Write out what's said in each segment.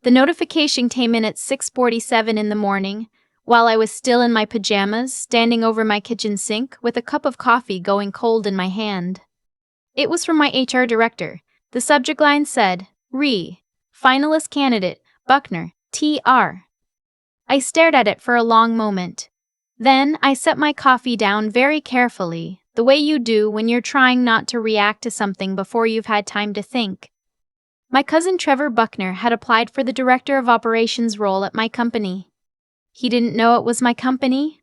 The notification came in at 6:47 in the morning, while I was still in my pajamas, standing over my kitchen sink with a cup of coffee going cold in my hand. It was from my HR director. The subject line said, Finalist candidate, Buckner, TR. I stared at it for a long moment. Then I set my coffee down very carefully, the way you do when you're trying not to react to something before you've had time to think. My cousin Trevor Buckner had applied for the Director of Operations role at my company. He didn't know it was my company.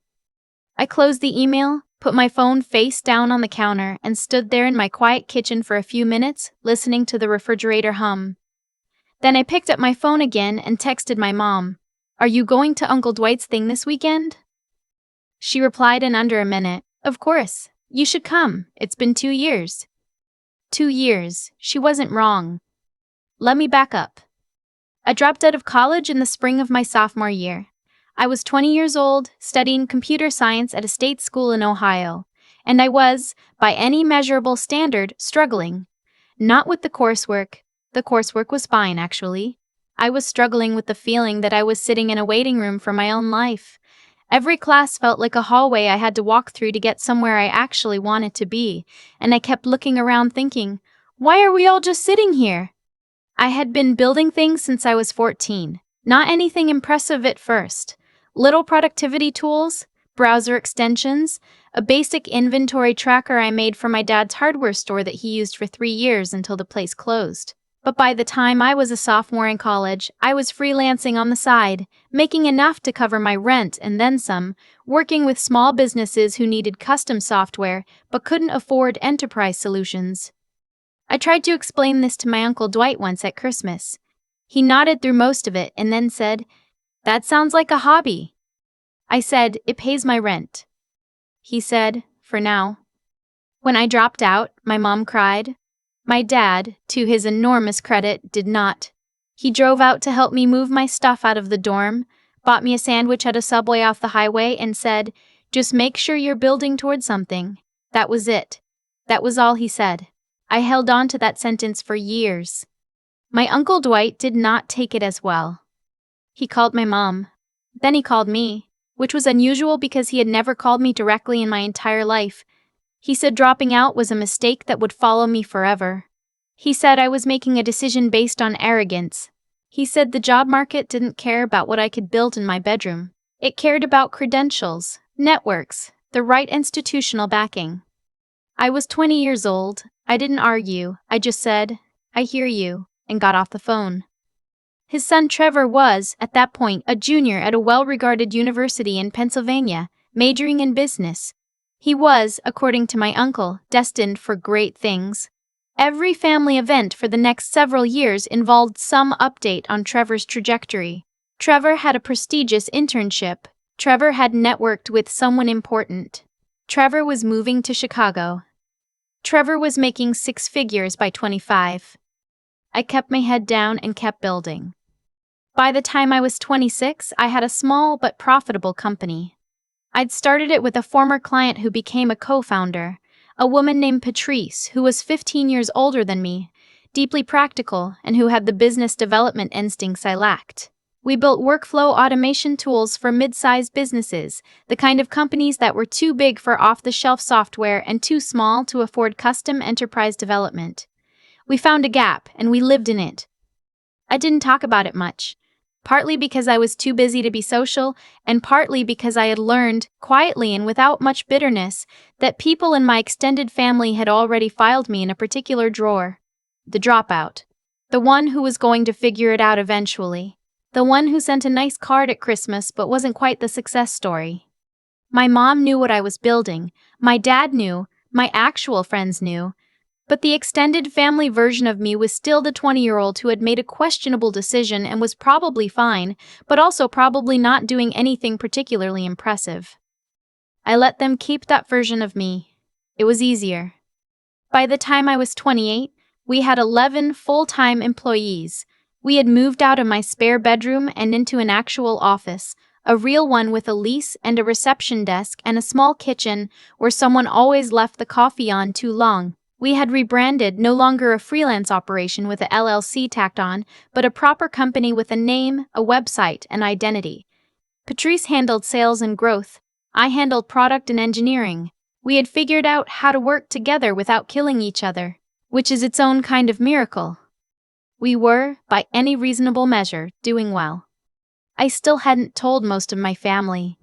I closed the email, put my phone face down on the counter, and stood there in my quiet kitchen for a few minutes, listening to the refrigerator hum. Then I picked up my phone again and texted my mom, "Are you going to Uncle Dwight's thing this weekend?" She replied in under a minute, "Of course. You should come. It's been 2 years." 2 years. She wasn't wrong. Let me back up. I dropped out of college in the spring of my sophomore year. I was 20 years old, studying computer science at a state school in Ohio, and I was, by any measurable standard, struggling. Not with the coursework. The coursework was fine, actually. I was struggling with the feeling that I was sitting in a waiting room for my own life. Every class felt like a hallway I had to walk through to get somewhere I actually wanted to be, and I kept looking around thinking, why are we all just sitting here? I had been building things since I was 14. Not anything impressive at first. Little productivity tools, browser extensions, a basic inventory tracker I made for my dad's hardware store that he used for 3 years until the place closed. But by the time I was a sophomore in college, I was freelancing on the side, making enough to cover my rent and then some, working with small businesses who needed custom software but couldn't afford enterprise solutions. I tried to explain this to my Uncle Dwight once at Christmas. He nodded through most of it and then said, "That sounds like a hobby." I said, "It pays my rent." He said, "For now." When I dropped out, my mom cried. My dad, to his enormous credit, did not. He drove out to help me move my stuff out of the dorm, bought me a sandwich at a Subway off the highway, and said, "Just make sure you're building toward something." That was it. That was all he said. I held on to that sentence for years. My Uncle Dwight did not take it as well. He called my mom. Then he called me, which was unusual because he had never called me directly in my entire life. He said dropping out was a mistake that would follow me forever. He said I was making a decision based on arrogance. He said the job market didn't care about what I could build in my bedroom. It cared about credentials, networks, the right institutional backing. I was 20 years old. I didn't argue. I just said, "I hear you," and got off the phone. His son Trevor was, at that point, a junior at a well-regarded university in Pennsylvania, majoring in business. He was, according to my uncle, destined for great things. Every family event for the next several years involved some update on Trevor's trajectory. Trevor had a prestigious internship. Trevor had networked with someone important. Trevor was moving to Chicago. Trevor was making 6 figures by 25. I kept my head down and kept building. By the time I was 26, I had a small but profitable company. I'd started it with a former client who became a co-founder, a woman named Patrice, who was 15 years older than me, deeply practical, and who had the business development instincts I lacked. We built workflow automation tools for mid-sized businesses, the kind of companies that were too big for off-the-shelf software and too small to afford custom enterprise development. We found a gap, and we lived in it. I didn't talk about it much, partly because I was too busy to be social, and partly because I had learned, quietly and without much bitterness, that people in my extended family had already filed me in a particular drawer. The dropout. The one who was going to figure it out eventually. The one who sent a nice card at Christmas but wasn't quite the success story. My mom knew what I was building. My dad knew. My actual friends knew. But the extended family version of me was still the 20-year-old who had made a questionable decision and was probably fine, but also probably not doing anything particularly impressive. I let them keep that version of me. It was easier. By the time I was 28, we had 11 full-time employees. We had moved out of my spare bedroom and into an actual office, a real one with a lease and a reception desk and a small kitchen where someone always left the coffee on too long. We had rebranded, no longer a freelance operation with a LLC tacked on, but a proper company with a name, a website, and identity. Patrice handled sales and growth. I handled product and engineering. We had figured out how to work together without killing each other, which is its own kind of miracle. We were, by any reasonable measure, doing well. I still hadn't told most of my family.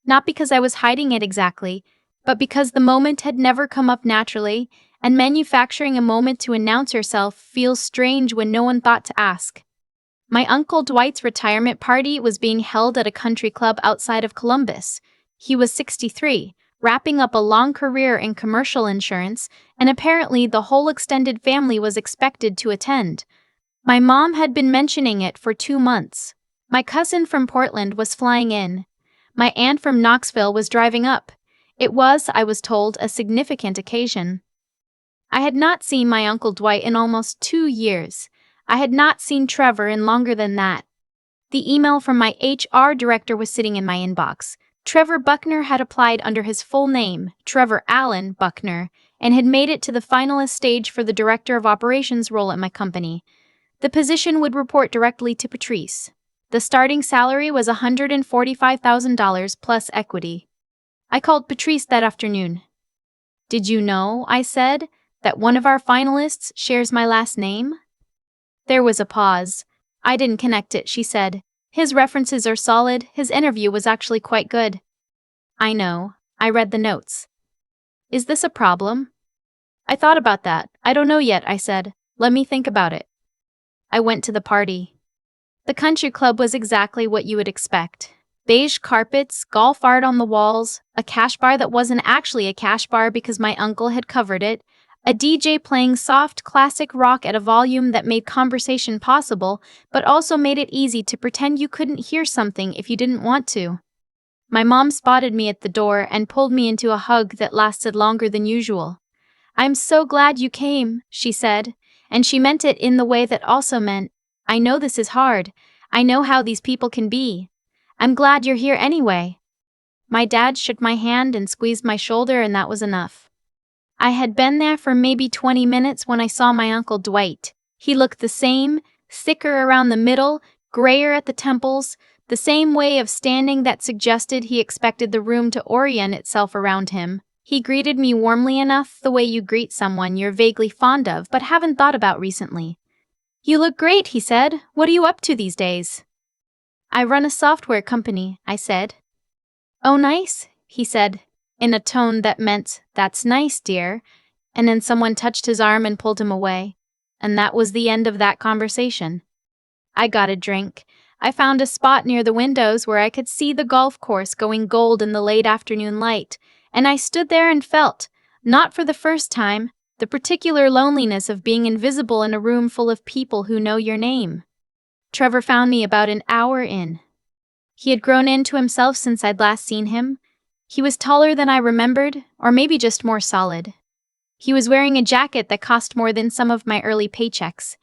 Not because I was hiding it exactly, but because the moment had never come up naturally, and manufacturing a moment to announce yourself feels strange when no one thought to ask. My Uncle Dwight's retirement party was being held at a country club outside of Columbus. He was 63, wrapping up a long career in commercial insurance, and apparently the whole extended family was expected to attend. My mom had been mentioning it for 2 months. My cousin from Portland was flying in. My aunt from Knoxville was driving up. It was, I was told, a significant occasion. I had not seen my Uncle Dwight in almost 2 years. I had not seen Trevor in longer than that. The email from my HR director was sitting in my inbox. Trevor Buckner had applied under his full name, Trevor Allen Buckner, and had made it to the finalist stage for the Director of Operations role at my company. The position would report directly to Patrice. The starting salary was $145,000 plus equity. I called Patrice that afternoon. "Did you know," I said, "that one of our finalists shares my last name?" There was a pause. "I didn't connect it," she said. "His references are solid. His interview was actually quite good." "I know. I read the notes." "Is this a problem?" "I thought about that. I don't know yet," I said. "Let me think about it." I went to the party. The country club was exactly what you would expect. Beige carpets, golf art on the walls, a cash bar that wasn't actually a cash bar because my uncle had covered it, a DJ playing soft classic rock at a volume that made conversation possible, but also made it easy to pretend you couldn't hear something if you didn't want to. My mom spotted me at the door and pulled me into a hug that lasted longer than usual. "I'm so glad you came," she said, and she meant it in the way that also meant, "I know this is hard. I know how these people can be. I'm glad you're here anyway." My dad shook my hand and squeezed my shoulder, and that was enough. I had been there for maybe 20 minutes when I saw my Uncle Dwight. He looked the same, thicker around the middle, grayer at the temples, the same way of standing that suggested he expected the room to orient itself around him. He greeted me warmly enough, the way you greet someone you're vaguely fond of but haven't thought about recently. "You look great," he said. "What are you up to these days?" "I run a software company," I said. "Oh, nice," he said, in a tone that meant, "That's nice, dear," and then someone touched his arm and pulled him away. And that was the end of that conversation. I got a drink. I found a spot near the windows where I could see the golf course going gold in the late afternoon light, and I stood there and felt, not for the first time, the particular loneliness of being invisible in a room full of people who know your name. Trevor found me about an hour in. He had grown into himself since I'd last seen him. He was taller than I remembered, or maybe just more solid. He was wearing a jacket that cost more than some of my early paychecks.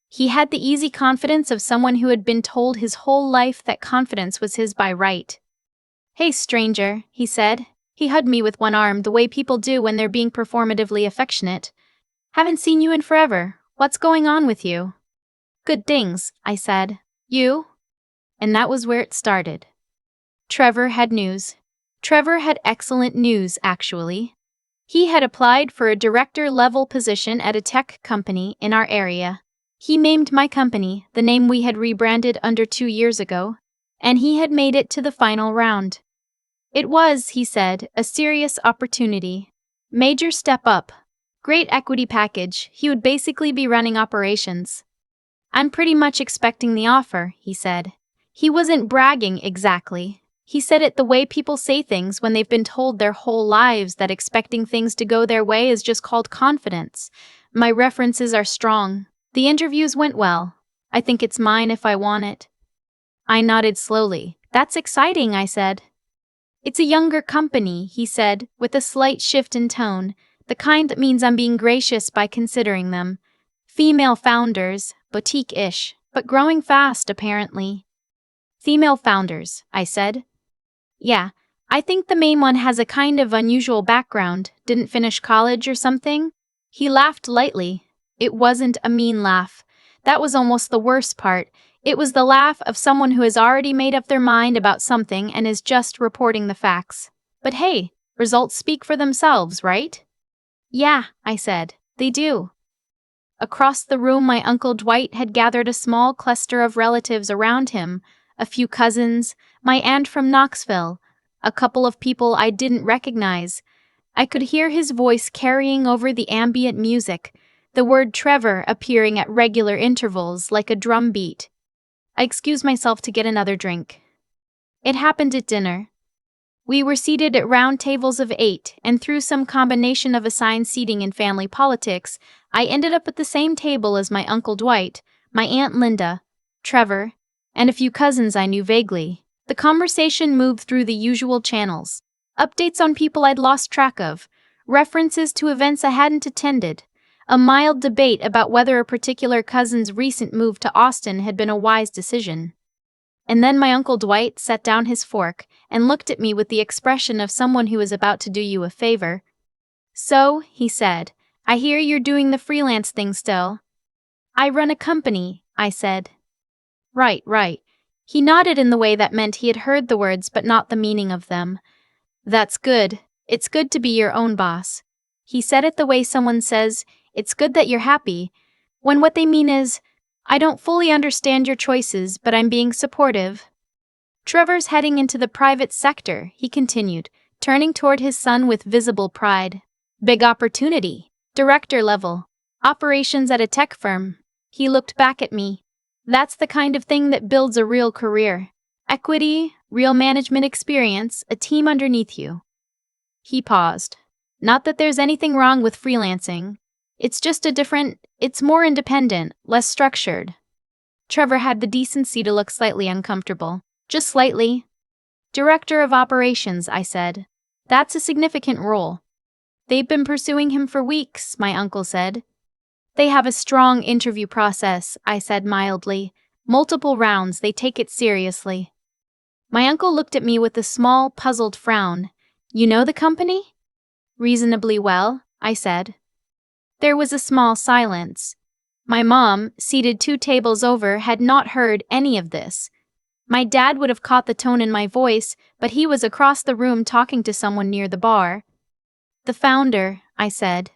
He had the easy confidence of someone who had been told his whole life that confidence was his by right. "Hey, stranger," he said. He hugged me with one arm, the way people do when they're being performatively affectionate. "Haven't seen you in forever. What's going on with you?" "Good things," I said. "You?" And that was where it started. Trevor had news. Trevor had excellent news, actually. He had applied for a director-level position at a tech company in our area. He named my company, the name we had rebranded under 2 years ago, and he had made it to the final round. It was, he said, a serious opportunity. Major step up. Great equity package. He would basically be running operations. "I'm pretty much expecting the offer," he said. He wasn't bragging exactly. He said it the way people say things when they've been told their whole lives that expecting things to go their way is just called confidence. "My references are strong. The interviews went well. I think it's mine if I want it." I nodded slowly. "That's exciting," I said. "It's a younger company," he said, with a slight shift in tone, "the kind that means I'm being gracious by considering them. Female founders, boutique-ish, but growing fast, apparently." "Female founders," I said. "Yeah, I think the main one has a kind of unusual background, didn't finish college or something." He laughed lightly. It wasn't a mean laugh. That was almost the worst part. It was the laugh of someone who has already made up their mind about something and is just reporting the facts. But hey, results speak for themselves, right? Yeah, I said. They do. Across the room, my Uncle Dwight had gathered a small cluster of relatives around him, a few cousins, my aunt from Knoxville, a couple of people I didn't recognize. I could hear his voice carrying over the ambient music, the word Trevor appearing at regular intervals like a drum beat. I excused myself to get another drink. It happened at dinner. We were seated at round tables of 8, and through some combination of assigned seating and family politics, I ended up at the same table as my Uncle Dwight, my Aunt Linda, Trevor, and a few cousins I knew vaguely. The conversation moved through the usual channels. Updates on people I'd lost track of, references to events I hadn't attended, a mild debate about whether a particular cousin's recent move to Austin had been a wise decision. And then my Uncle Dwight set down his fork and looked at me with the expression of someone who is about to do you a favor. "So," he said, "I hear you're doing the freelance thing still." "I run a company," I said. Right. He nodded in the way that meant he had heard the words but not the meaning of them. "That's good. It's good to be your own boss." He said it the way someone says, "It's good that you're happy," when what they mean is, "I don't fully understand your choices, but I'm being supportive." "Trevor's heading into the private sector," he continued, turning toward his son with visible pride. "Big opportunity. Director level. Operations at a tech firm." He looked back at me. "That's the kind of thing that builds a real career. Equity, real management experience, a team underneath you." He paused. "Not that there's anything wrong with freelancing. It's just it's more independent, less structured." Trevor had the decency to look slightly uncomfortable. Just slightly. "Director of Operations," I said. "That's a significant role." "They've been pursuing him for weeks," my uncle said. "They have a strong interview process," I said mildly. "Multiple rounds, they take it seriously." My uncle looked at me with a small, puzzled frown. "You know the company?" "Reasonably well," I said. There was a small silence. My mom, seated 2 tables over, had not heard any of this. My dad would have caught the tone in my voice, but he was across the room talking to someone near the bar. "The founder," I said.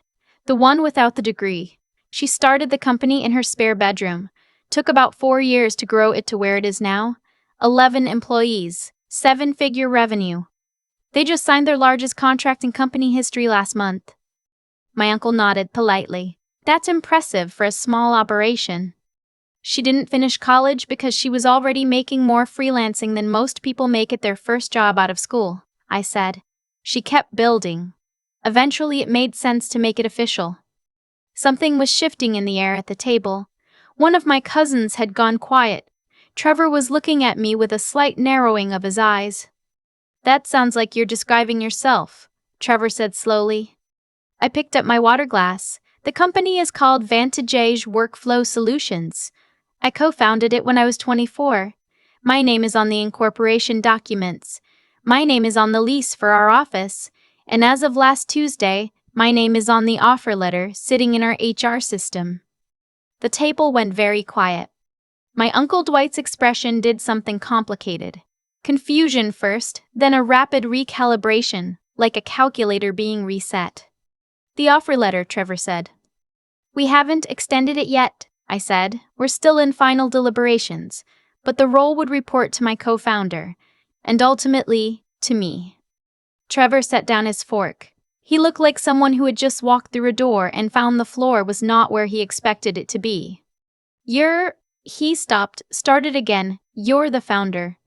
"The one without the degree. She started the company in her spare bedroom. Took about 4 years to grow it to where it is now. 11 employees, 7-figure revenue. They just signed their largest contract in company history last month." My uncle nodded politely. "That's impressive for a small operation." "She didn't finish college because she was already making more freelancing than most people make at their first job out of school," I said. "She kept building. Eventually it made sense to make it official." Something was shifting in the air at the table. One of my cousins had gone quiet. Trevor was looking at me with a slight narrowing of his eyes. "That sounds like you're describing yourself," Trevor said slowly. I picked up my water glass. "The company is called Vantage Workflow Solutions. I co-founded it when I was 24. My name is on the incorporation documents. My name is on the lease for our office. And as of last Tuesday, my name is on the offer letter sitting in our HR system." The table went very quiet. My Uncle Dwight's expression did something complicated. Confusion first, then a rapid recalibration, like a calculator being reset. "The offer letter," Trevor said. "We haven't extended it yet," I said. "We're still in final deliberations, but the role would report to my co-founder, and ultimately, to me." Trevor set down his fork. He looked like someone who had just walked through a door and found the floor was not where he expected it to be. He stopped, started again. "You're the founder."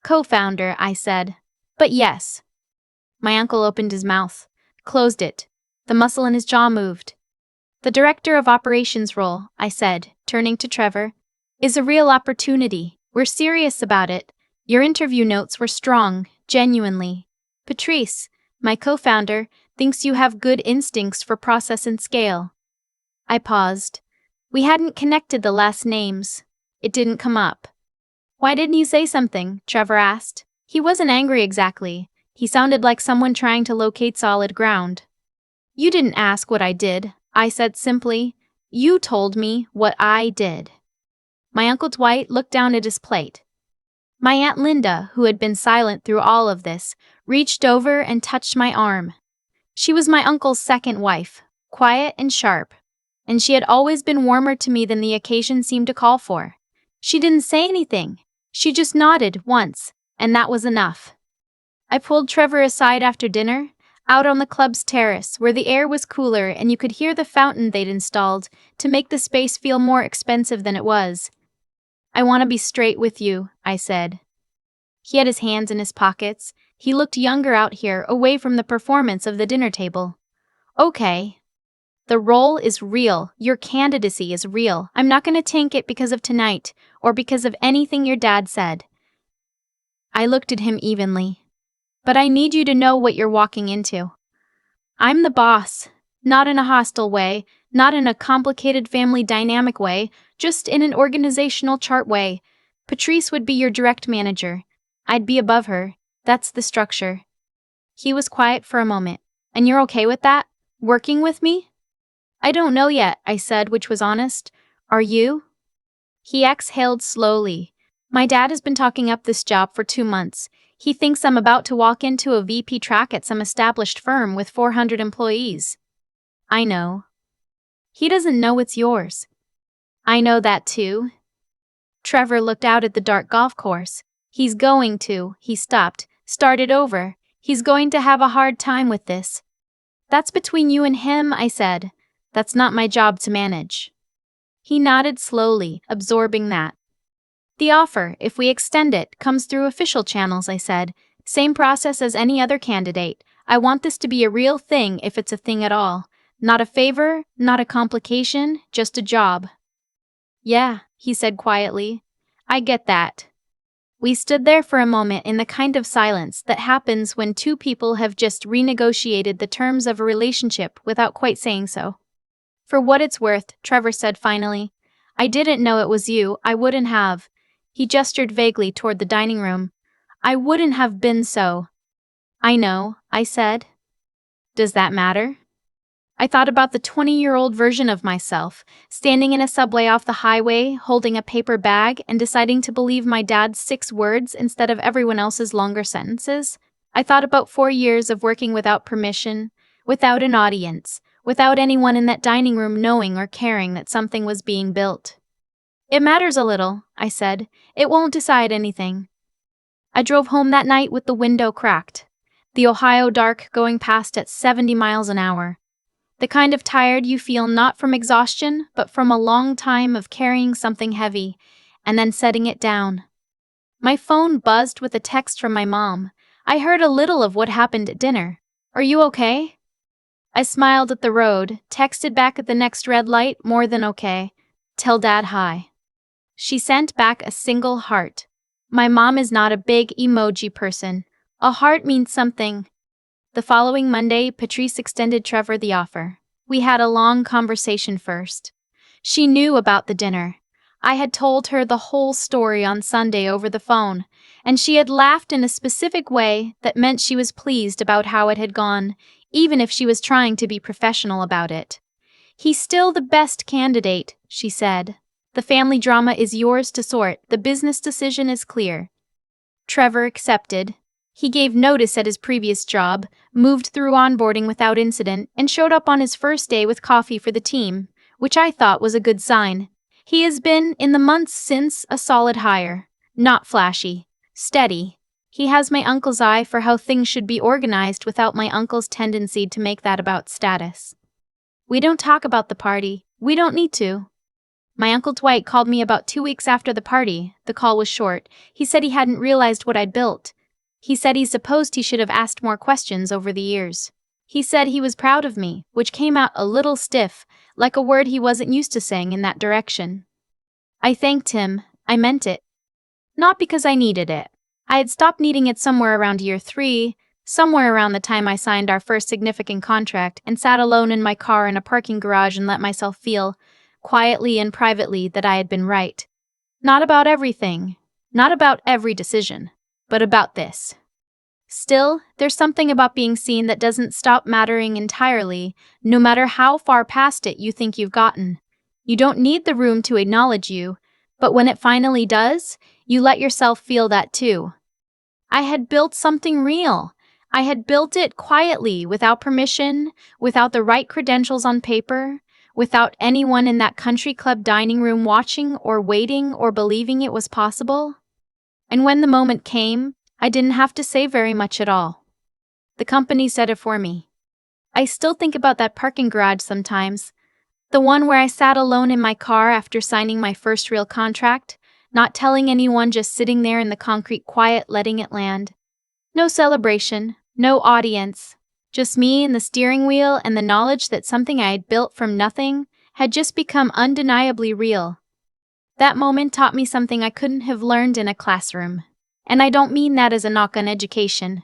"Co-founder," I said. "But yes." My uncle opened his mouth, closed it. The muscle in his jaw moved. "The director of operations role," I said, turning to Trevor, "is a real opportunity. We're serious about it. Your interview notes were strong, genuinely. Patrice, my co-founder, thinks you have good instincts for process and scale." I paused. We hadn't connected the last names. It didn't come up. "Why didn't you say something?" Trevor asked. He wasn't angry exactly. He sounded like someone trying to locate solid ground. "You didn't ask what I did," I said simply. You told me what I did. My Uncle Dwight looked down at his plate. My Aunt Linda, who had been silent through all of this, reached over and touched my arm. She was my uncle's second wife, quiet and sharp, and she had always been warmer to me than the occasion seemed to call for. She didn't say anything. She just nodded once, and that was enough. I pulled Trevor aside after dinner, out on the club's terrace where the air was cooler and you could hear the fountain they'd installed to make the space feel more expensive than it was. I want to be straight with you, I said. He had his hands in his pockets. He looked younger out here, away from the performance of the dinner table. Okay. The role is real. Your candidacy is real. I'm not going to tank it because of tonight, or because of anything your dad said. I looked at him evenly. But I need you to know what you're walking into. I'm the boss. Not in a hostile way, not in a complicated family dynamic way, just in an organizational chart way. Patrice would be your direct manager. I'd be above her. That's the structure. He was quiet for a moment. And you're okay with that? Working with me? I don't know yet, I said, which was honest. Are you? He exhaled slowly. My dad has been talking up this job for 2 months. He thinks I'm about to walk into a VP track at some established firm with 400 employees. I know. He doesn't know it's yours. I know that too. Trevor looked out at the dark golf course. He stopped, started over. He's going to have a hard time with this. That's between you and him, I said. That's not my job to manage. He nodded slowly, absorbing that. The offer, if we extend it, comes through official channels, I said. Same process as any other candidate. I want this to be a real thing if it's a thing at all. Not a favor, not a complication, just a job. Yeah, he said quietly. I get that. We stood there for a moment in the kind of silence that happens when two people have just renegotiated the terms of a relationship without quite saying so. For what it's worth, Trevor said finally. I didn't know it was you, I wouldn't have. He gestured vaguely toward the dining room. I wouldn't have been so. I know, I said. Does that matter? I thought about the 20-year-old version of myself, standing in a subway off the highway, holding a paper bag, and deciding to believe my dad's 6 words instead of everyone else's longer sentences. I thought about 4 years of working without permission, without an audience, without anyone in that dining room knowing or caring that something was being built. It matters a little, I said. It won't decide anything. I drove home that night with the window cracked. The Ohio dark going past at 70 miles an hour. The kind of tired you feel not from exhaustion, but from a long time of carrying something heavy, and then setting it down. My phone buzzed with a text from my mom. I heard a little of what happened at dinner. Are you okay? I smiled at the road, texted back at the next red light, more than okay. Tell Dad hi. She sent back a single heart. My mom is not a big emoji person. A heart means something. The following Monday, Patrice extended Trevor the offer. We had a long conversation first. She knew about the dinner. I had told her the whole story on Sunday over the phone, and she had laughed in a specific way that meant she was pleased about how it had gone, even if she was trying to be professional about it. He's still the best candidate, she said. The family drama is yours to sort. The business decision is clear. Trevor accepted. He gave notice at his previous job, moved through onboarding without incident, and showed up on his first day with coffee for the team, which I thought was a good sign. He has been, in the months since, a solid hire. Not flashy. Steady. He has my uncle's eye for how things should be organized without my uncle's tendency to make that about status. We don't talk about the party. We don't need to. My Uncle Dwight called me about 2 weeks after the party. The call was short. He said he hadn't realized what I'd built. He said he supposed he should have asked more questions over the years. He said he was proud of me, which came out a little stiff, like a word he wasn't used to saying in that direction. I thanked him. I meant it. Not because I needed it. I had stopped needing it somewhere around year 3, somewhere around the time I signed our first significant contract and sat alone in my car in a parking garage and let myself feel, quietly and privately, that I had been right. Not about everything, not about every decision, but about this. Still, there's something about being seen that doesn't stop mattering entirely, no matter how far past it you think you've gotten. You don't need the room to acknowledge you, but when it finally does, you let yourself feel that too. I had built something real. I had built it quietly, without permission, without the right credentials on paper, without anyone in that country club dining room watching or waiting or believing it was possible. And when the moment came, I didn't have to say very much at all. The company said it for me. I still think about that parking garage sometimes, the one where I sat alone in my car after signing my first real contract, not telling anyone, just sitting there in the concrete quiet, letting it land. No celebration, no audience, just me and the steering wheel and the knowledge that something I had built from nothing had just become undeniably real. That moment taught me something I couldn't have learned in a classroom. And I don't mean that as a knock on education.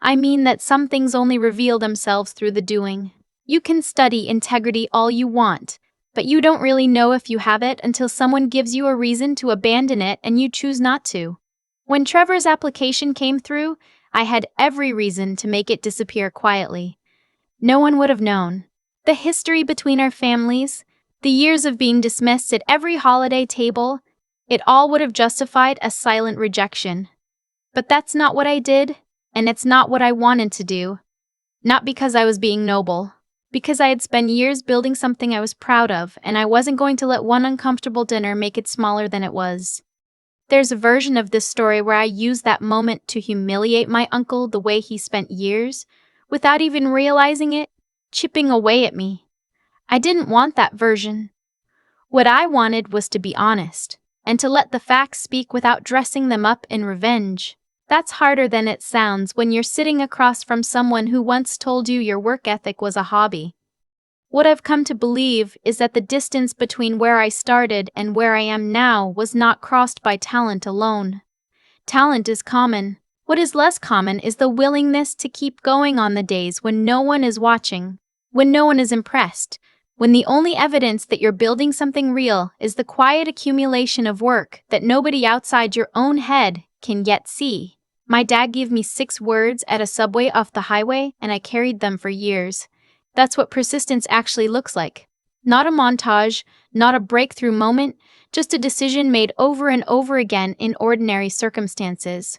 I mean that some things only reveal themselves through the doing. You can study integrity all you want, but you don't really know if you have it until someone gives you a reason to abandon it and you choose not to. When Trevor's application came through, I had every reason to make it disappear quietly. No one would have known. The history between our families, the years of being dismissed at every holiday table, it all would have justified a silent rejection. But that's not what I did, and it's not what I wanted to do. Not because I was being noble, because I had spent years building something I was proud of, and I wasn't going to let one uncomfortable dinner make it smaller than it was. There's a version of this story where I used that moment to humiliate my uncle the way he spent years, without even realizing it, chipping away at me. I didn't want that version. What I wanted was to be honest, and to let the facts speak without dressing them up in revenge. That's harder than it sounds when you're sitting across from someone who once told you your work ethic was a hobby. What I've come to believe is that the distance between where I started and where I am now was not crossed by talent alone. Talent is common. What is less common is the willingness to keep going on the days when no one is watching, when no one is impressed, when the only evidence that you're building something real is the quiet accumulation of work that nobody outside your own head can yet see. My dad gave me 6 words at a subway off the highway, and I carried them for years. That's what persistence actually looks like. Not a montage, not a breakthrough moment, just a decision made over and over again in ordinary circumstances.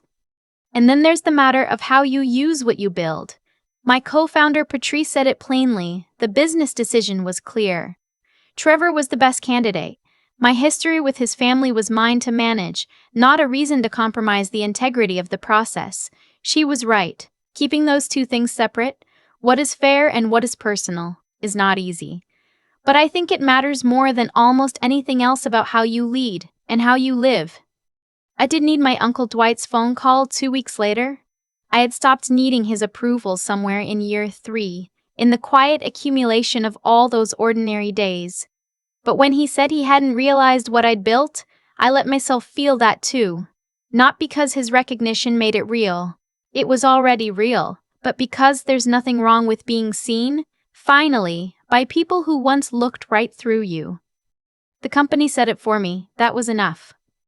And then there's the matter of how you use what you build. My co-founder Patrice said it plainly. The business decision was clear. Trevor was the best candidate. My history with his family was mine to manage, not a reason to compromise the integrity of the process. She was right. Keeping those two things separate, what is fair and what is personal, is not easy. But I think it matters more than almost anything else about how you lead and how you live. I did need my Uncle Dwight's phone call 2 weeks later. I had stopped needing his approval somewhere in year 3, in the quiet accumulation of all those ordinary days. But when he said he hadn't realized what I'd built, I let myself feel that too. Not because his recognition made it real. It was already real. But because there's nothing wrong with being seen, finally, by people who once looked right through you. The company said it for me. That was enough.